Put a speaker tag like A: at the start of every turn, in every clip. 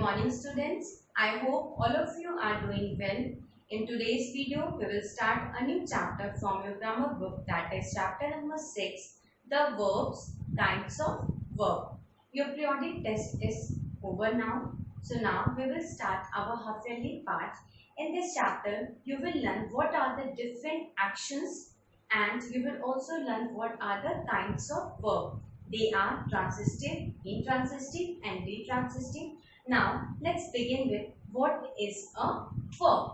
A: morning students. I hope all of you are doing well. In today's video, we will start a new chapter from your grammar book, that is chapter number 6, the verbs, kinds of verb. Your periodic test is over now. So now we will start our half yearly part. In this chapter, you will learn what are the different actions and you will also learn what are the kinds of verb. They are transitive, intransitive and detransitive. Now let's begin with what is a verb.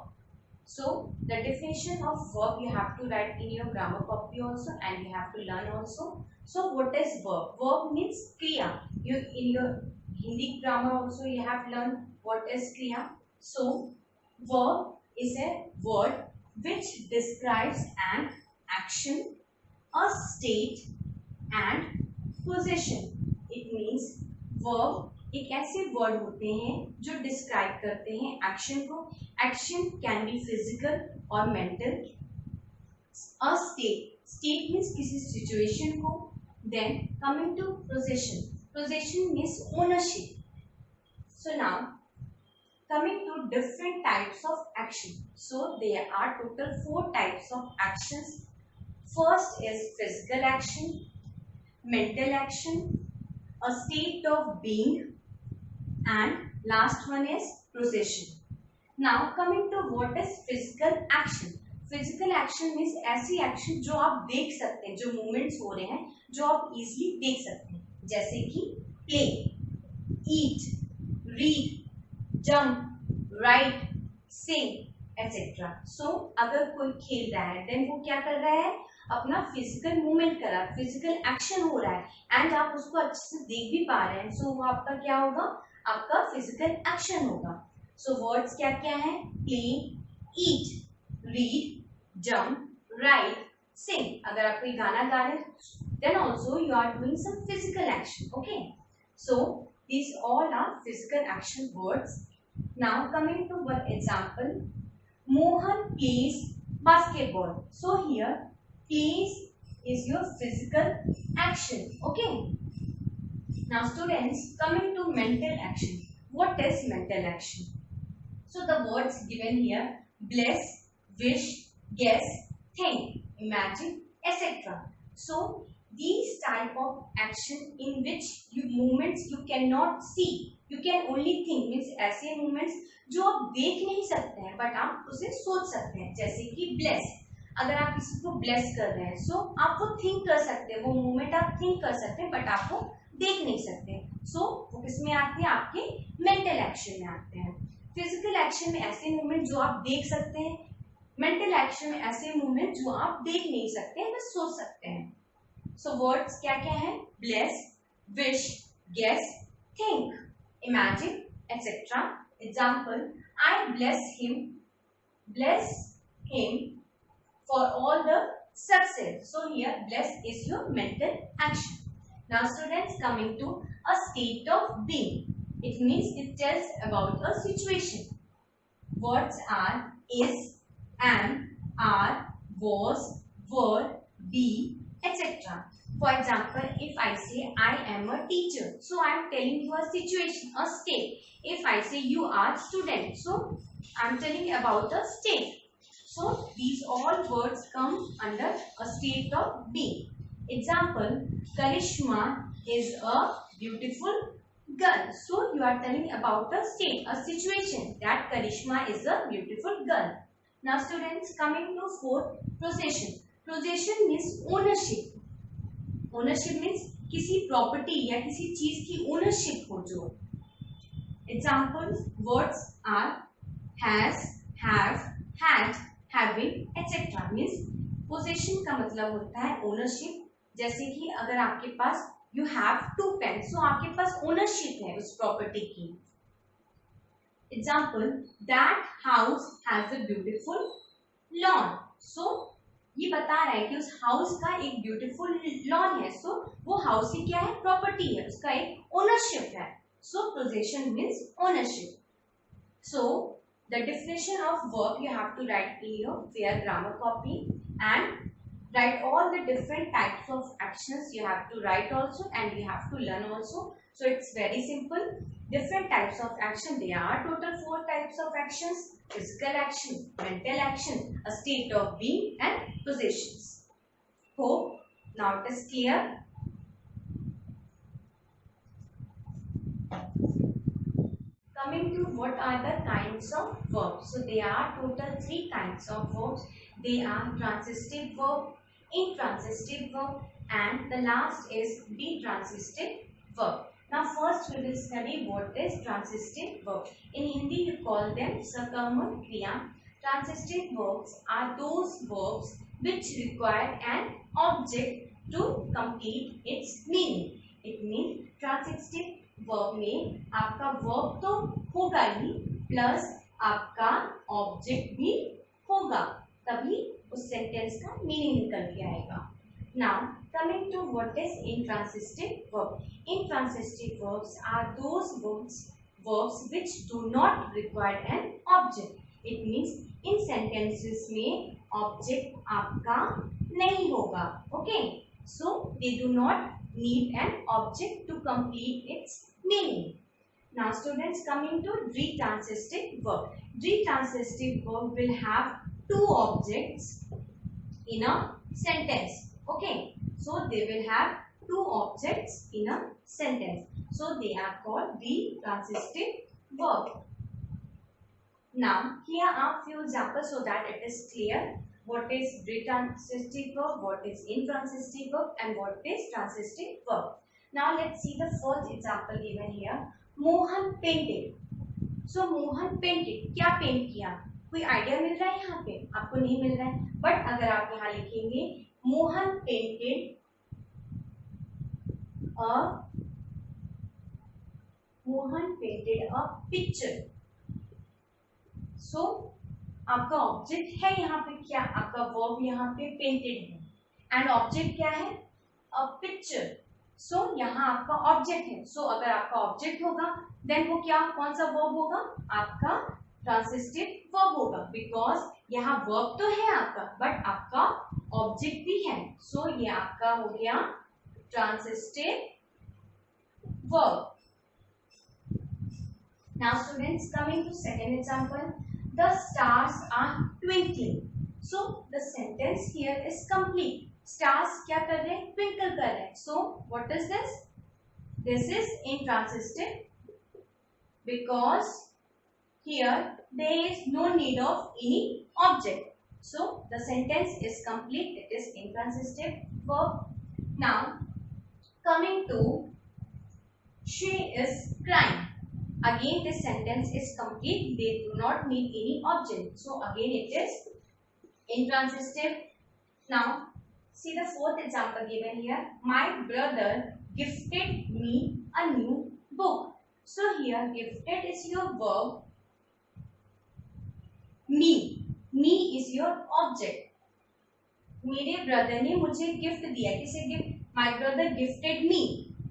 A: So the definition of verb you have to write in your grammar copy also and you have to learn also. So what is verb? Verb means kriya. You in your Hindi grammar also you have learned what is kriya. So verb is a word which describes an action, a state and position. It means verb एक ऐसे word होते हैं जो describe करते हैं action को. Action can be physical और mental. A state means किसी सिचुएशन को. Then coming to position. Position means ownership. So now coming to different types of action. So there are total 4 types of actions. First is physical action, mental action, a state of being and last one is possession. Now coming to what is physical action. Physical action means ऐसी action जो आप देख सकते हैं, जो movements हो रहे हैं जो आप easily देख सकते हैं, जैसे कि play, eat, read, jump, write, sing, etc. So अगर कोई खेल रहा है then वो क्या कर रहा है, अपना फिजिकल मूवमेंट कर रहा है, फिजिकल एक्शन हो रहा है एंड आप उसको अच्छे से देख भी पा रहे हैं. सो वो आपका क्या होगा, आपका फिजिकल एक्शन होगा. सो वर्ड्स क्या क्या है, play, eat, read, jump, write, sing. अगर आप कोई गाना गा रहे हैं then also you are doing some physical action. Okay, so these all are physical action words. Now coming to one example, Mohan plays basketball. So here plays is your physical action. Okay, now students, coming to mental action. What is mental action? So the words given here: bless, wish, guess, think, imagine, etc. So these type of action in which you movements you cannot see, you can only think. means ऐसे movements जो आप देख नहीं सकते हैं but आप उसे सोच सकते हैं. जैसे कि bless, अगर आप किसी को ब्लेस कर रहे हैं सो आप वो थिंक कर सकते हैं, वो मूवमेंट आप थिंक कर सकते हैं बट आप वो देख नहीं सकते. सो वो किसमें आते हैं, आपके मेंटल एक्शन में आते हैं. फिजिकल एक्शन में ऐसे मूवमेंट जो आप देख सकते हैं, मेंटल एक्शन में ऐसे मूवमेंट जो आप देख नहीं सकते हैं बस सोच सकते हैं. सो वर्ड्स क्या क्या है, bless, wish, guess, think, imagine, etcetera. Example, I bless him for all the success. So here bless is your mental action. Now students, coming to a state of being. It means it tells about a situation. Words are is, am, are, was, were, be, etc. For example, if I say I am a teacher, so I am telling you a situation, a state. If I say you are student, so I am telling about a state. So these all words come under a state of being. Example, Karishma is a beautiful girl. So you are telling about a state, a situation, that Karishma is a beautiful girl. Now students, coming to fourth, possession. Possession means ownership. Ownership means किसी property या किसी चीज की ownership हो जो. Examples, words are has, have, had, having, etc. means possession का मतलब होता है ओनरशिप. जैसे कि अगर आपके पास you have 2 pens, so आपके पास ओनरशिप है उस प्रॉपर्टी की. Example, that house has a beautiful lawn. So ये बता रहा है कि उस हाउस का एक ब्यूटीफुल लॉन है. सो वो हाउस की क्या है, प्रॉपर्टी है, उसका एक ओनरशिप है. So possession means ownership. So the definition of verb you have to write in your grammar copy and write all the different types of actions you have to write also and you have to learn also. So it's very simple. different types of action. There are total 4 types of actions: physical action, mental action, a state of being, and possessions. Hope now it is clear. Coming to what are the kinds of verbs. So there are total 3 kinds of verbs. They are transitive verb, intransitive verb, and the last is detransitive verb. Now first we will study what is transitive verb. In Hindi you call them Sakarma Kriya. Transitive verbs are those verbs which require an object to complete its meaning. It means transitive verb में आपका verb तो होगा ही plus आपका object भी होगा, तभी उस sentence का मीनिंग निकल के आएगा. Now coming to what is intransitive verb. Intransitive verbs are those verbs which do not require an object. It means in sentences में ऑब्जेक्ट आपका नहीं होगा. Okay, so they do not need an object to complete its meaning. Now students, coming to detransitive verb. Detransitive verb will have 2 objects in a sentence. Okay, so they will have 2 objects in a sentence. So they are called detransitive verb. Now here are few examples so that it is clear what is detransitive verb, what is intransitive verb, and what is transitive verb. Now let's see the first example given here. Mohan painted. So Mohan painted. क्या paint किया? कोई idea मिल रहा है यहाँ पे? आपको नहीं मिल रहा है, बट अगर आप यहाँ लिखेंगे Mohan painted a picture. So आपका ऑब्जेक्ट है यहाँ पे क्या? आपका वर्ब यहाँ पे पेंटेड है एंड ऑब्जेक्ट क्या है? अ पिक्चर. सो यहाँ आपका ऑब्जेक्ट है. सो अगर आपका ऑब्जेक्ट होगा देन वो क्या, कौन सा वर्ब होगा? आपका ट्रांसिटिव वर्ब होगा, बिकॉज यहाँ वर्ब तो है आपका बट आपका ऑब्जेक्ट भी है. सो ये आपका हो गया transitive verb. Now students, coming to second example, the stars are twinkling. So the sentence here is complete. Stars क्या कर रहे हैं? Twinkle कर रहे हैं. So what is this? This is intransitive because here there is no need of any object. So the sentence is complete. It is intransitive verb. Now coming to she is crying. Again this sentence is complete. They do not need any object. So again it is intransitive. Now see the fourth example given here. My brother gifted me a new book. So here gifted is your verb. Me is your object. मेरे brother ने मुझे gift दिया. किसे gift? My brother gifted me.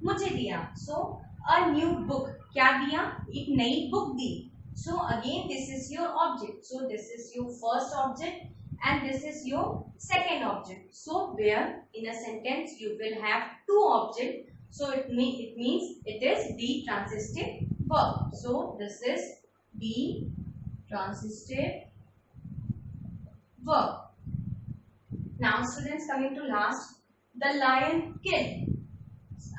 A: मुझे दिया. So a new book. क्या दिया? एक नई book the. So again this is your object. So this is your first object and this is your second object. So where in a sentence you will have 2 objects. So it means it is detransitive verb. So this is detransitive verb. Now students, coming to last, the lion killed.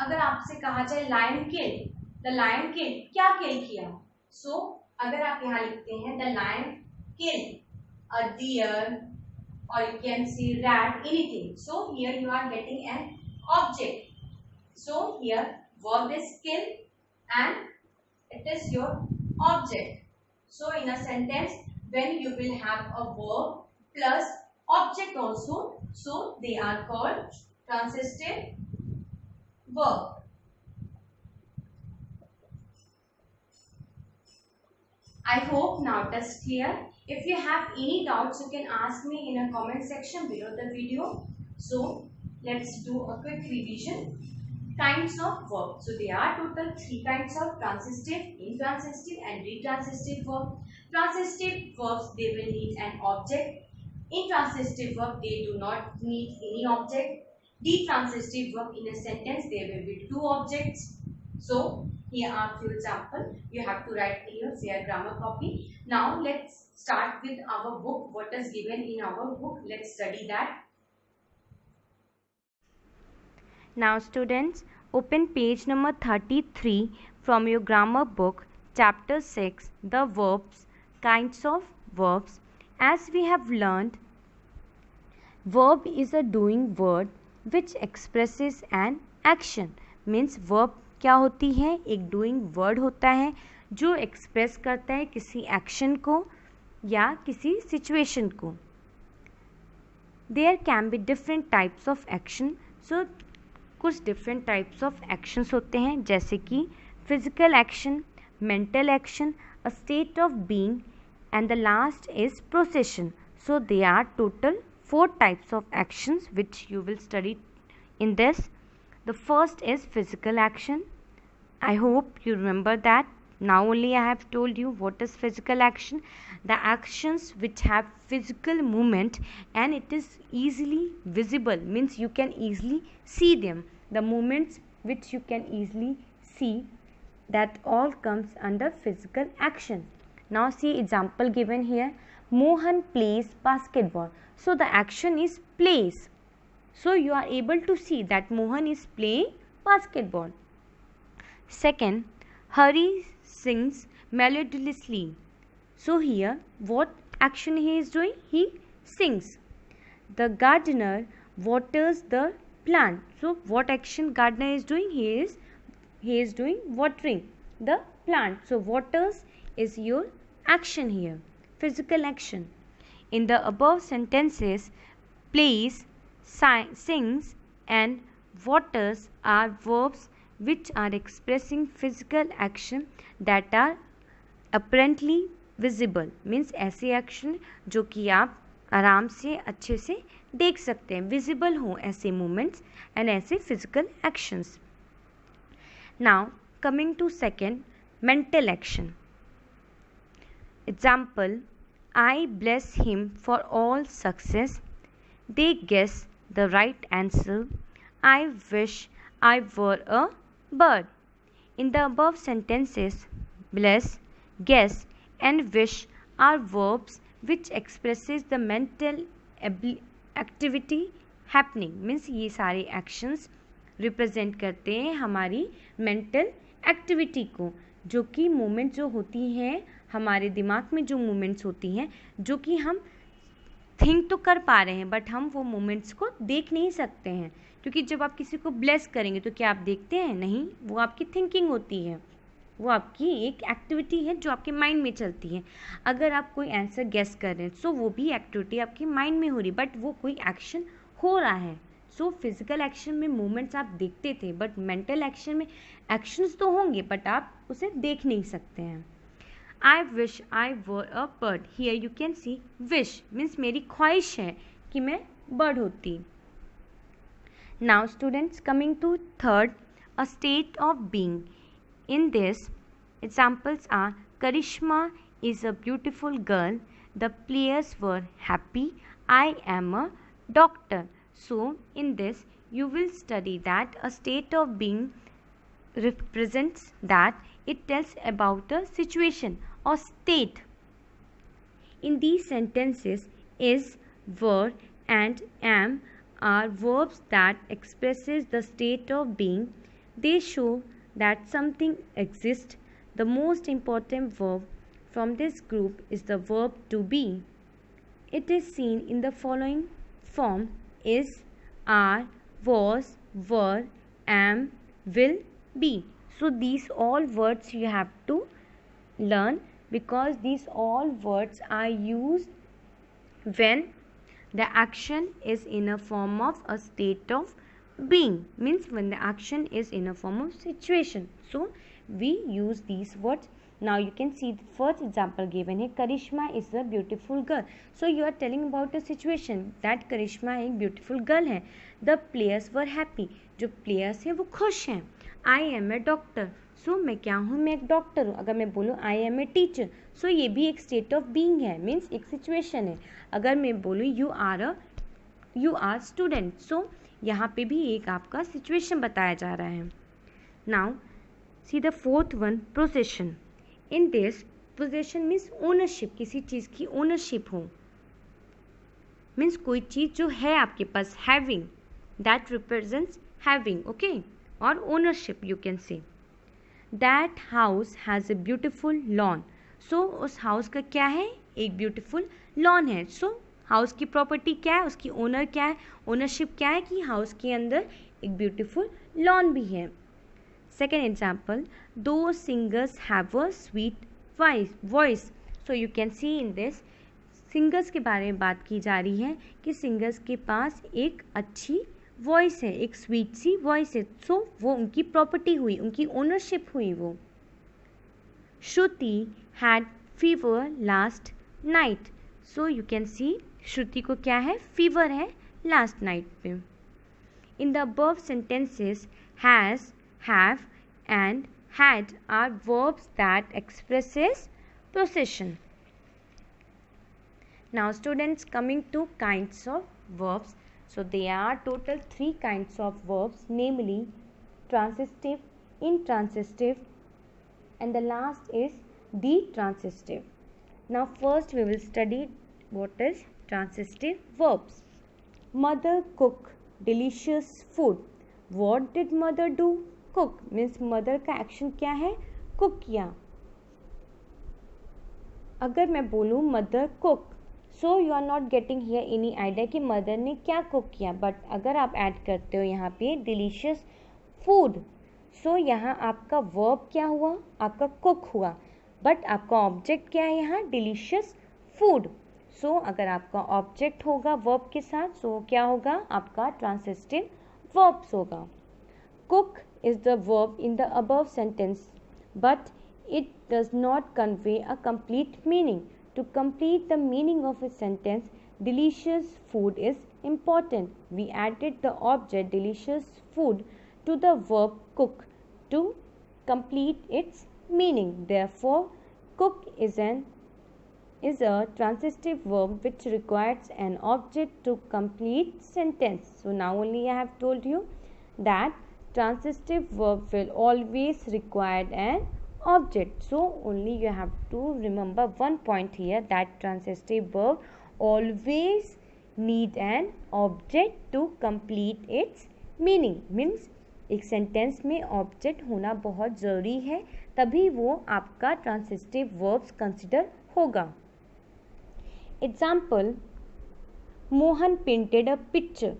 A: अगर आपसे कहा जाए lion killed, the lion killed, क्या kill किया? So अगर आप यहाँ लिखते हैं the lion killed a deer or you can see rat, anything. So here you are getting an object. So here verb is kill and it is your object. So in a sentence when you will have a verb plus object also, so they are called transitive verb. I hope now it is clear. If you have any doubts, you can ask me in a comment section below the video. So let's do a quick revision. Kinds of verb. So there are total 3 kinds of transitive, intransitive and detransitive verb. Transitive verbs, they will need an object. Intransitive verb, they do not need any object. Detransitive verb, in a sentence there will be 2 objects. So Here are few examples. You have to write in your fair grammar copy. Now let's start with our book. What is given in our book? Let's study that.
B: Now students, open page number 33 from your grammar book, chapter 6, the verbs, kinds of verbs. As we have learned, verb is a doing word which expresses an action. Means verb क्या होती है? एक doing word होता है जो express करता है किसी action को या किसी situation को. There can be different types of action. So कुछ डिफरेंट टाइप्स ऑफ एक्शंस होते हैं जैसे कि physical action, mental action, a state of being and the last is possession. So they are total 4 types of actions which you will study in this. The first is physical action. I hope you remember that. Now only I have told you what is physical action. The actions which have physical movement and it is easily visible, means you can easily see them. The movements which you can easily see, that all comes under physical action. Now see example given here. Mohan plays basketball. So the action is plays. So you are able to see that Mohan is playing basketball. Second, Hari sings melodiously. So here what action he is doing? He sings. The gardener waters the plant. So what action gardener is doing? He is doing watering the plant. So waters is your action here, physical action. In the above sentences, plays, sings and waters are verbs which are expressing physical action that are apparently visible. Means ऐसे action जो कि आप आराम से अच्छे से देख सकते हैं, visible हो ऐसे movements and ऐसे physical actions. Now coming to second, mental action. Example, I bless him for all success. They guess the right answer. I wish I were a bird. In the above sentences, bless, guess and wish are verbs which expresses the mental activity happening. Means ये सारे actions represent करते हैं हमारी mental activity को, जो कि movement जो होती हैं हमारे दिमाग में, जो movements होती हैं जो कि हम थिंक तो कर पा रहे हैं बट हम वो मोमेंट्स को देख नहीं सकते हैं, क्योंकि जब आप किसी को ब्लेस करेंगे तो क्या आप देखते हैं? नहीं, वो आपकी थिंकिंग होती है, वो आपकी एक एक्टिविटी है जो आपके माइंड में चलती है. अगर आप कोई आंसर गेस कर रहे हैं सो वो भी एक्टिविटी आपके माइंड में हो रही, बट वो कोई एक्शन हो रहा है. सो फिजिकल एक्शन में मूवमेंट्स आप देखते थे, बट मेंटल एक्शन में एक्शंस तो होंगे बट आप उसे देख नहीं सकते हैं. I wish I were a bird. Here you can see wish means मेरी ख्वाहिश है कि मैं bird होती. Now students, coming to third, a state of being. In this, examples are Karishma is a beautiful girl. The players were happy. I am a doctor. So in this you will study that a state of being represents that it tells about a situation or state. In these sentences, is, were and am are verbs that expresses the state of being. They show that something exists. The most important verb from this group is the verb to be. It is seen in the following form: is, are, was, were, am, will, be. So these all words you have to learn, because these all words are used when the action is in a form of a state of being, means when the action is in a form of situation. So we use these words. Now you can see the first example given here, Karishma is a beautiful girl. So you are telling about a situation that Karishma एक beautiful girl है. The players were happy. जो players हैं वो खुश हैं. I am a doctor. So मैं क्या हूँ? मैं एक डॉक्टर हूँ. अगर मैं बोलूँ I am a teacher, so ये भी एक state of being है, means एक situation है. अगर मैं बोलूँ you are student, so यहाँ पे भी एक आपका situation बताया जा रहा है. Now See the fourth one, possession. In this, possession means ownership, किसी चीज़ की ownership हो, means कोई चीज़ जो है आपके पास, having, that represents having, okay, or ownership you can say. That house has a beautiful lawn. So उस house का क्या है, एक beautiful lawn है. So हाउस की प्रॉपर्टी क्या है, उसकी ओनर क्या है, ओनरशिप क्या है कि हाउस के अंदर एक ब्यूटीफुल लॉन भी है. सेकेंड एग्जाम्पल, दो singers have a sweet voice. So you can C in this, singers के बारे में बात की जा रही है कि सिंगर्स के पास एक अच्छी वॉइस है, एक स्वीट सी वॉइस है. सो वो उनकी प्रॉपर्टी हुई, उनकी ओनरशिप हुई वो. Shruti had fever last night. So you can see Shruti को क्या है, फीवर है लास्ट नाइट पे. In the above sentences has, have and had are verbs that expresses possession. Now students, coming to kinds of verbs. So there are total 3 kinds of verbs, namely transitive, intransitive, and the last is the transitive. Now first we will study what is transitive verbs. Mother cook delicious food. What did mother do? Cook means mother का action क्या है, cook किया. अगर मैं बोलूँ mother cook, so you are not getting here any idea कि mother ने क्या कुक किया. बट अगर आप ऐड करते हो यहाँ पे डिलीशियस फूड, सो यहाँ आपका वर्ब क्या हुआ, आपका कुक हुआ, बट आपका ऑब्जेक्ट क्या है यहाँ, डिलीशियस फूड. सो अगर आपका ऑब्जेक्ट होगा वर्ब के साथ, सो क्या होगा, आपका ट्रांसिटिव वर्ब्स होगा. Cook is the verb in the above sentence, but it does not convey a complete meaning. To complete the meaning of a sentence, delicious food is important. We added the object delicious food to the verb cook to complete its meaning. Therefore, cook is a transitive verb which requires an object to complete sentence. So now only I have told you that transitive verb will always require an object. So only you have to remember one point here, that transitive verb always need an object to complete its meaning. Means एक sentence में object होना बहुत ज़रूरी है, तभी वो आपका transitive verbs consider होगा. Example, Mohan painted a picture.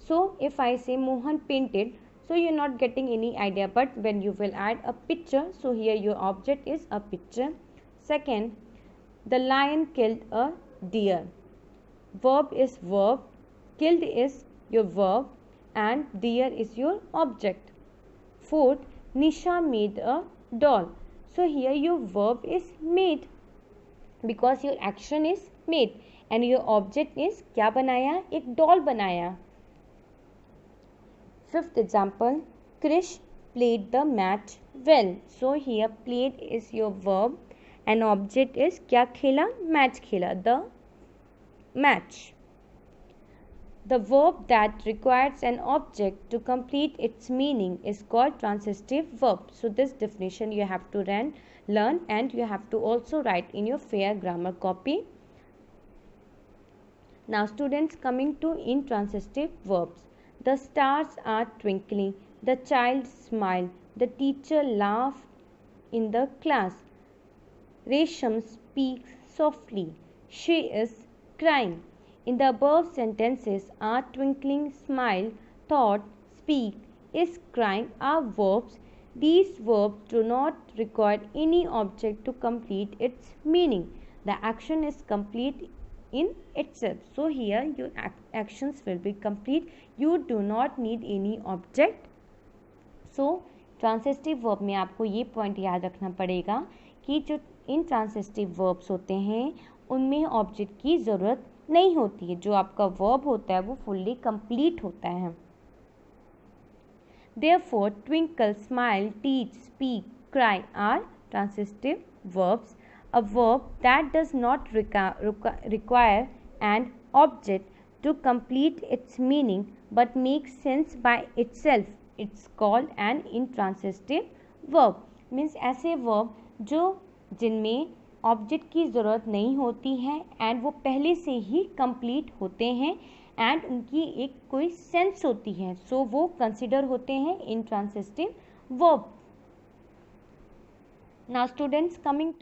B: So if I say Mohan painted, so you're not getting any idea, but when you will add a picture, so here your object is a picture. Second, the lion killed a deer. Verb is verb, killed is your verb, and deer is your object. Fourth, Nisha made a doll. So here your verb is made because your action is made and your object is क्या बनाया, एक doll बनाया. Fifth example, Krish played the match well. So here played is your verb and object is क्या खेला, match खेला, the match. The verb that requires an object to complete its meaning is called transitive verb. So this definition you have to learn and you have to also write in your fair grammar copy. Now students, coming to intransitive verbs. The stars are twinkling. The child smiled. The teacher laughed in the class. Resham speaks softly. She is crying. In the above sentences, are twinkling, smile, thought, speak, is crying are verbs. These verbs do not require any object to complete its meaning. The action is complete in itself. So here your actions will be complete. You do not need any object. So transitive verb में आपको ये point याद रखना पड़ेगा कि जो इनट्रांसिटिव verbs होते हैं उनमें ऑब्जेक्ट की ज़रूरत नहीं होती है. जो आपका वर्ब होता है वो फुल्ली कंप्लीट होता है. Therefore, twinkle, smile, teach, speak, cry are transitive verbs. A verb that does not require an object to complete its meaning but makes sense by itself, it's called an intransitive verb. Means ऐसे verb जो जिनमें object की ज़रूरत नहीं होती है and वो पहले से ही कंप्लीट होते हैं एंड उनकी एक कोई सेंस होती है, सो वो कंसिडर होते हैं intransitive verb. Now students coming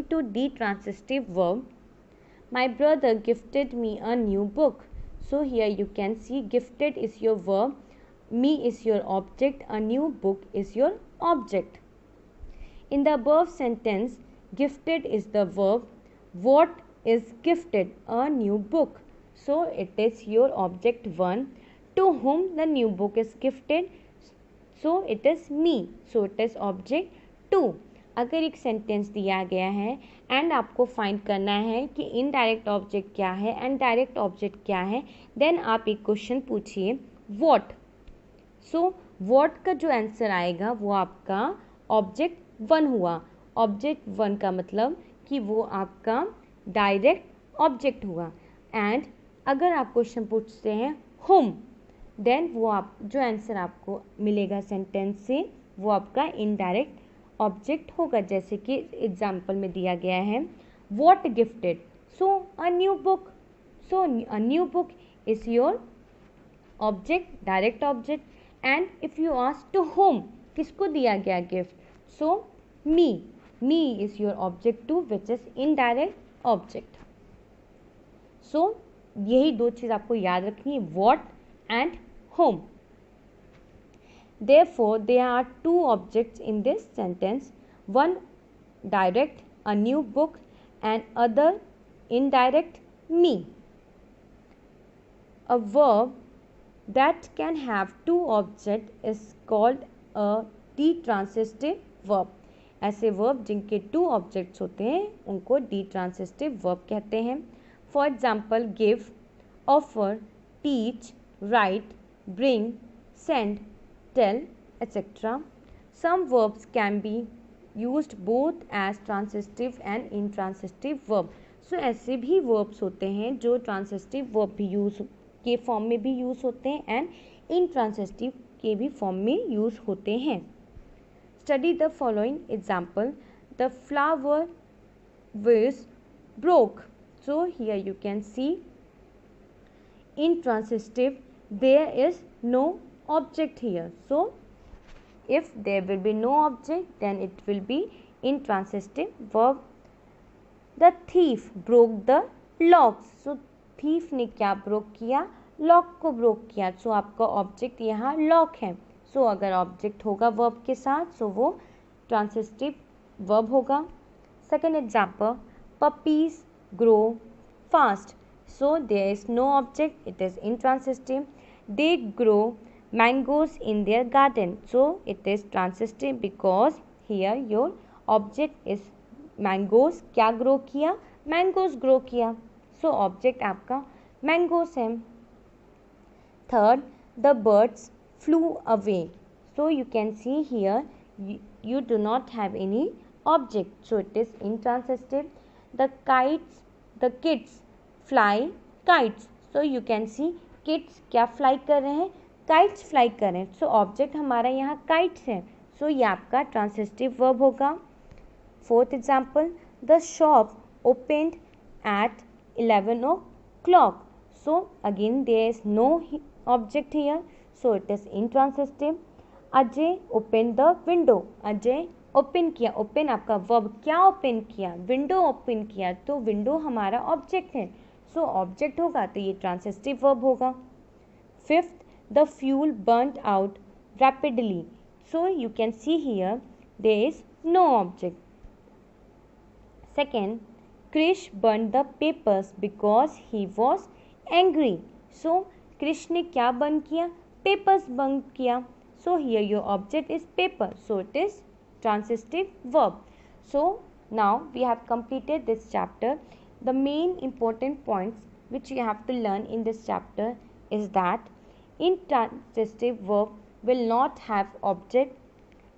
B: to the transitive verb. My brother gifted me a new book. So here you can see gifted is your verb, me is your object, a new book is your object. In the above sentence, gifted is the verb. What is gifted? A new book. So it is your object 1. To whom the new book is gifted? So it is me. So it is object 2. अगर एक sentence दिया गया है and आपको find करना है कि indirect object क्या है एंड डायरेक्ट ऑब्जेक्ट क्या है, देन आप एक क्वेश्चन पूछिए व्हाट. सो व्हाट का जो आंसर आएगा वो आपका ऑब्जेक्ट 1 हुआ. ऑब्जेक्ट 1 का मतलब कि वो आपका डायरेक्ट ऑब्जेक्ट हुआ. एंड अगर आप क्वेश्चन पूछते हैं होम, देन वो आप जो आंसर आपको मिलेगा सेंटेंस से वो आपका इनडायरेक्ट ऑब्जेक्ट होगा. जैसे कि एग्जाम्पल में दिया गया है what gifted, so a new book. So a new book is your object, direct object. And if you ask to whom, किसको दिया गया gift, so me is your object 2 which is indirect object. So यही दो चीज आपको याद रखनी है, what and home. Therefore, there are two objects in this sentence. One direct, a new book, and other indirect, me. A verb that can have two objects is called a detransitive verb. ऐसे verb जिनके two objects होते हैं उनको detransitive verb कहते हैं. For example, give, offer, teach, write, bring, send, tell, etc. Some verbs can be used both as transitive and intransitive verb. So ऐसे भी verbs होते हैं जो transitive verb भी यूज के फॉर्म में भी यूज होते हैं एंड intransitive के भी फॉर्म में यूज होते हैं. Study the following example. The flower vase broke. So here you can see intransitive, there is no object here. So if there will be no object, then it will be intransitive verb. The thief broke the locks. So thief ने क्या broke किया, lock को broke किया. सो आपका object यहाँ lock है. सो अगर object होगा वर्ब के साथ सो वो ट्रांसिटिव वर्ब होगा. Second example, puppies grow fast. So there is no object, it is intransitive. They grow mangoes in their garden. So it is transitive because here your object is mangoes. क्या grow किया, mangoes grow किया. So object आपका mangoes है. Third, the birds flew away. So you can see here you do not have any object. So it is intransitive. The kids fly kites. So you can see kids क्या fly कर रहे हैं, kites fly कर रहे हैं. So object हमारा यहाँ kites है. So ये आपका transitive verb होगा. Fourth example, the shop opened at 11 o'clock. So again there is no object here. So it is intransitive. Ajay opened the window. Ajay open किया. ओपन आपका verb, क्या open किया, window open किया. तो window हमारा object है. So object होगा तो ये ट्रांसिटिव वर्ब होगा. Fifth, the fuel burned out rapidly. So you can see here there is no object. Second, Krish burn the papers because he was angry. So Krish ने क्या बर्न किया, papers burn किया. So here your object is paper. So it is transitive verb. So now we have completed this chapter. The main important points which you have to learn in this chapter is that intransitive verb will not have object.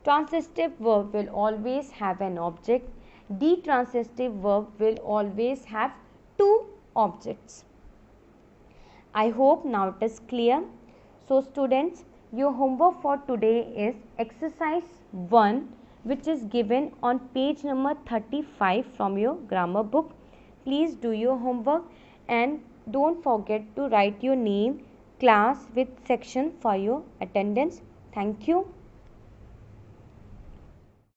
B: Transitive verb will always have an object. Detransitive verb will always have two objects. I hope now it is clear. So students, Your homework for today is exercise 1, which is given on page number 35 from your grammar book. Please do your homework and don't forget to write your name, class with section for your attendance. Thank you.